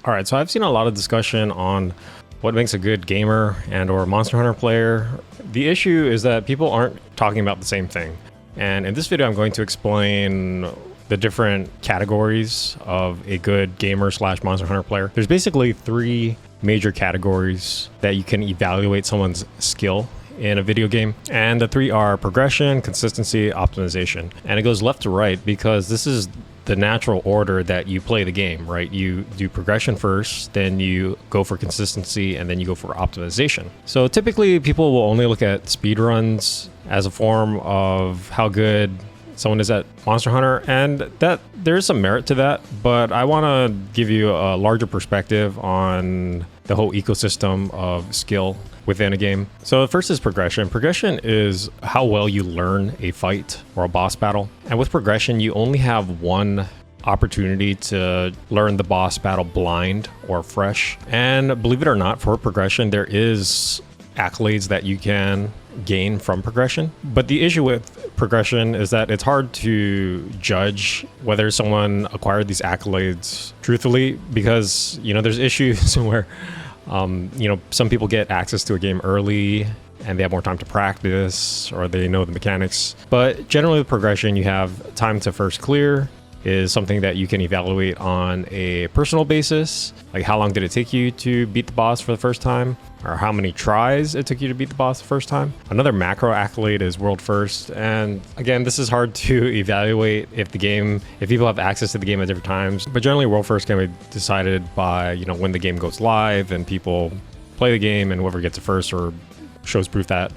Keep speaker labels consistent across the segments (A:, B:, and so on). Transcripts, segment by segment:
A: All right, so I've seen a lot of discussion on what makes a good gamer and or Monster Hunter player. The issue is that people aren't talking about the same thing. And in this video, I'm going to explain the different categories of a good gamer slash Monster Hunter player. There's basically three major categories that you can evaluate someone's skill in a video game. And the three are progression, consistency, optimization. And it goes left to right because this is the natural order that you play the game, right? You do progression first, then you go for consistency, and then you go for optimization. So typically people will only look at speedruns as a form of how good someone is at Monster Hunter, and that there's some merit to that, but I want to give you a larger perspective on the whole ecosystem of skill within a game. So the first is progression. Progression is how well you learn a fight or a boss battle. And with progression, you only have one opportunity to learn the boss battle blind or fresh. And believe it or not, for progression, there is accolades that you can gain from progression. But the issue with progression is that it's hard to judge whether someone acquired these accolades truthfully because, there's issues where some people get access to a game early and they have more time to practice or they know the mechanics. But generally with progression, you have time to first clear is something that you can evaluate on a personal basis. Like how long did it take you to beat the boss for the first time? Or how many tries it took you to beat the boss the first time. Another macro accolade is world first. And again, this is hard to evaluate if people have access to the game at different times. But generally world first can be decided by, when the game goes live and people play the game and whoever gets it first or shows proof that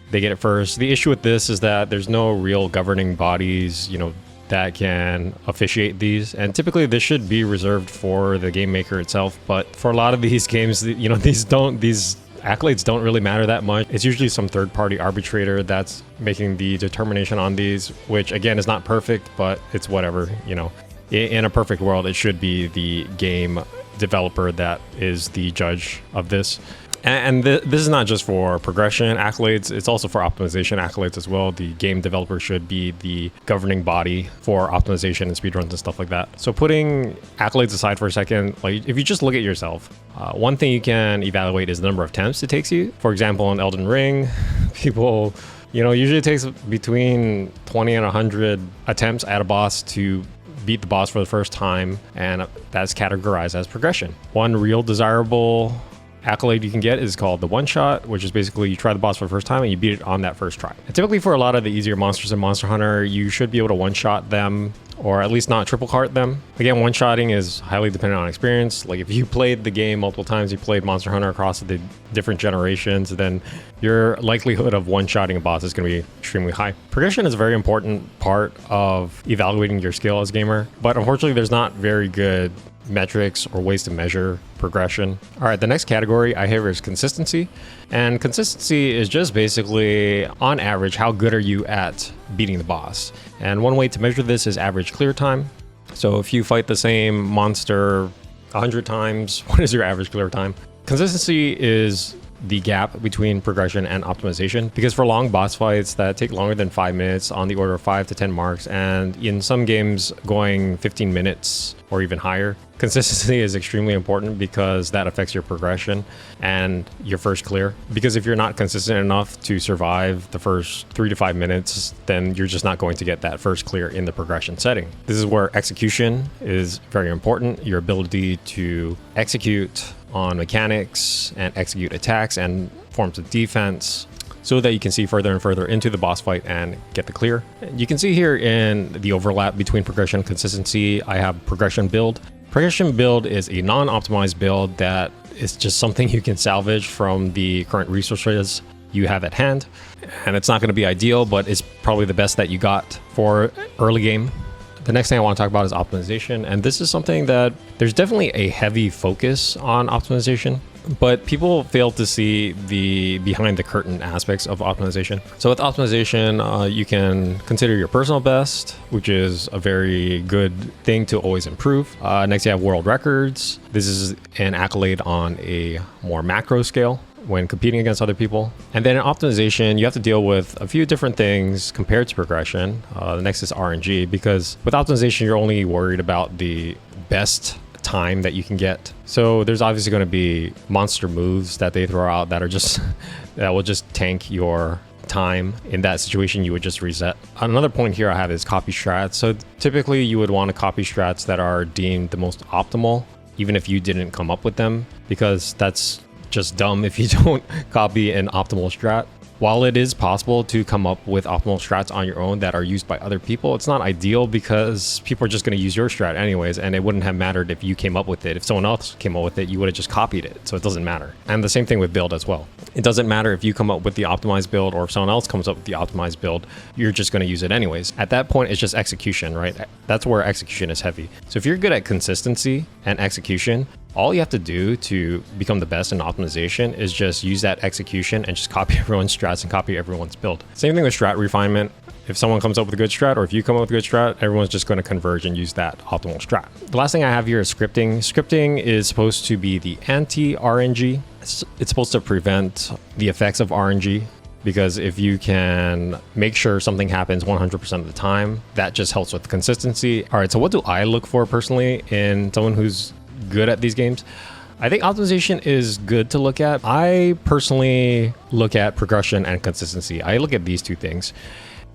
A: they get it first. The issue with this is that there's no real governing bodies, that can officiate these, and typically this should be reserved for the game maker itself. But for a lot of these games, these accolades don't really matter that much. It's usually some third-party arbitrator that's making the determination on these, which again is not perfect, but it's whatever. In a perfect world, it should be the game developer that is the judge of this. And this is not just for progression accolades, it's also for optimization accolades as well. The game developer should be the governing body for optimization and speedruns and stuff like that. So putting accolades aside for a second, like if you just look at yourself, one thing you can evaluate is the number of attempts it takes you. For example, in Elden Ring, people, usually it takes between 20 and 100 attempts at a boss to beat the boss for the first time, and that's categorized as progression. One real desirable accolade you can get is called the one shot, which is basically you try the boss for the first time and you beat it on that first try. And typically for a lot of the easier monsters in Monster Hunter, you should be able to one shot them or at least not triple cart them. Again, one shotting is highly dependent on experience. Like if you played the game multiple times, you played Monster Hunter across the different generations, then your likelihood of one shotting a boss is going to be extremely high. Progression is a very important part of evaluating your skill as a gamer, but unfortunately there's not very good metrics or ways to measure progression. All right, the next category I have is consistency. And consistency is just basically, on average, how good are you at beating the boss? And one way to measure this is average clear time. So if you fight the same monster 100 times, what is your average clear time? Consistency is the gap between progression and optimization, because for long boss fights that take longer than 5 minutes, on the order of 5 to 10 marks, and in some games going 15 minutes or even higher, consistency is extremely important because that affects your progression and your first clear. Because if you're not consistent enough to survive the first 3 to 5 minutes, then you're just not going to get that first clear in the progression setting. This is where execution is very important. Your ability to execute on mechanics and execute attacks and forms of defense so that you can see further and further into the boss fight and get the clear. You can see here in the overlap between progression and consistency, I have progression build. Progression build is a non-optimized build that is just something you can salvage from the current resources you have at hand. And it's not going to be ideal, but it's probably the best that you got for early game. The next thing I want to talk about is optimization, and this is something that there's definitely a heavy focus on optimization, but people fail to see the behind the curtain aspects of optimization. So with optimization, you can consider your personal best, which is a very good thing to always improve. Next, you have world records. This is an accolade on a more macro scale when competing against other people. And then in optimization, you have to deal with a few different things compared to progression. The next is RNG, because with optimization, you're only worried about the best time that you can get. So there's obviously going to be monster moves that they throw out that are just that will just tank your time. In that situation, you would just reset. Another point here I have is copy strats. So typically you would want to copy strats that are deemed the most optimal, even if you didn't come up with them, because that's just dumb if you don't copy an optimal strat. While it is possible to come up with optimal strats on your own that are used by other people, it's not ideal because people are just going to use your strat anyways, and it wouldn't have mattered if you came up with it. If someone else came up with it, you would have just copied it, so it doesn't matter. And the same thing with build as well. It doesn't matter if you come up with the optimized build or if someone else comes up with the optimized build, you're just going to use it anyways. At that point, it's just execution, right? That's where execution is heavy. So if you're good at consistency and execution, all you have to do to become the best in optimization is just use that execution and just copy everyone's strats and copy everyone's build. Same thing with strat refinement. If someone comes up with a good strat, or if you come up with a good strat, everyone's just going to converge and use that optimal strat. The last thing I have here is scripting. Scripting is supposed to be the anti-RNG. It's supposed to prevent the effects of RNG, because if you can make sure something happens 100% of the time, that just helps with consistency. All right, so what do I look for personally in someone who's good at these games? I think optimization is good to look at. I personally look at progression and consistency. I look at these two things,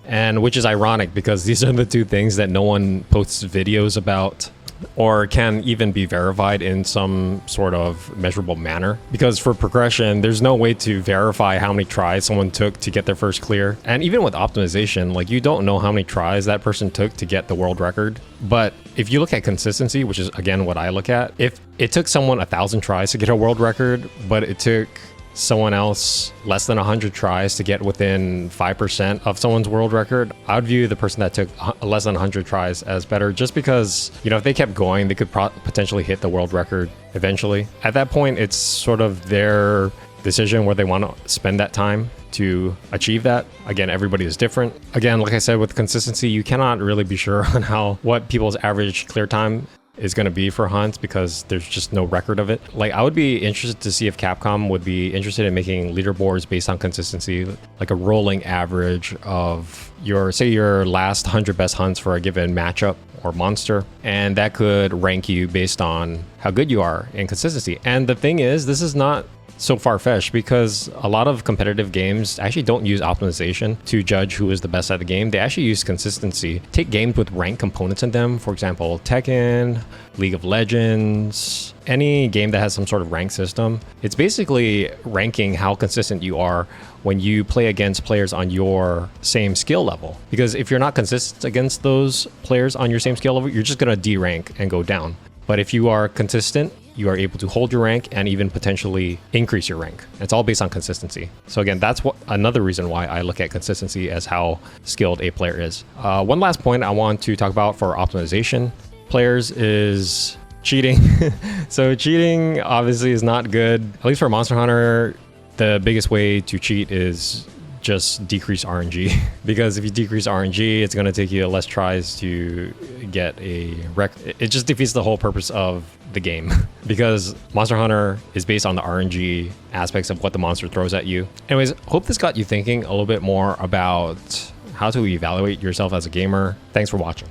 A: and which is ironic because these are the two things that no one posts videos about or can even be verified in some sort of measurable manner. Because for progression, there's no way to verify how many tries someone took to get their first clear. And even with optimization, like, you don't know how many tries that person took to get the world record. But if you look at consistency, which is again what I look at, if it took someone 1,000 tries to get a world record, but it took someone else less than 100 tries to get within 5% of someone's world record, I would view the person that took less than 100 tries as better, just because, you know, if they kept going, they could potentially hit the world record eventually. At that point, it's sort of their decision where they want to spend that time to achieve that. Again, everybody is different. Again, like I said, with consistency, you cannot really be sure on what people's average clear time is going to be for hunts, because there's just no record of it. Like, I would be interested to see if Capcom would be interested in making leaderboards based on consistency, like a rolling average of your, say, your last 100 best hunts for a given matchup or monster, and that could rank you based on how good you are in consistency. And the thing is, this is not so far-fetched, because a lot of competitive games actually don't use optimization to judge who is the best at the game. They actually use consistency. Take games with rank components in them, for example, Tekken, League of Legends, any game that has some sort of rank system. It's basically ranking how consistent you are when you play against players on your same skill level. Because if you're not consistent against those players on your same skill level, you're just going to de-rank and go down. But if you are consistent, you are able to hold your rank and even potentially increase your rank. It's all based on consistency. So again, that's another reason why I look at consistency as how skilled a player is. One last point I want to talk about for optimization players is cheating. So cheating obviously is not good. At least for Monster Hunter, the biggest way to cheat is just decrease RNG. Because if you decrease RNG, it's going to take you less tries to get a record. It just defeats the whole purpose of the game, because Monster Hunter is based on the RNG aspects of what the monster throws at you. Anyways, hope this got you thinking a little bit more about how to evaluate yourself as a gamer. Thanks for watching.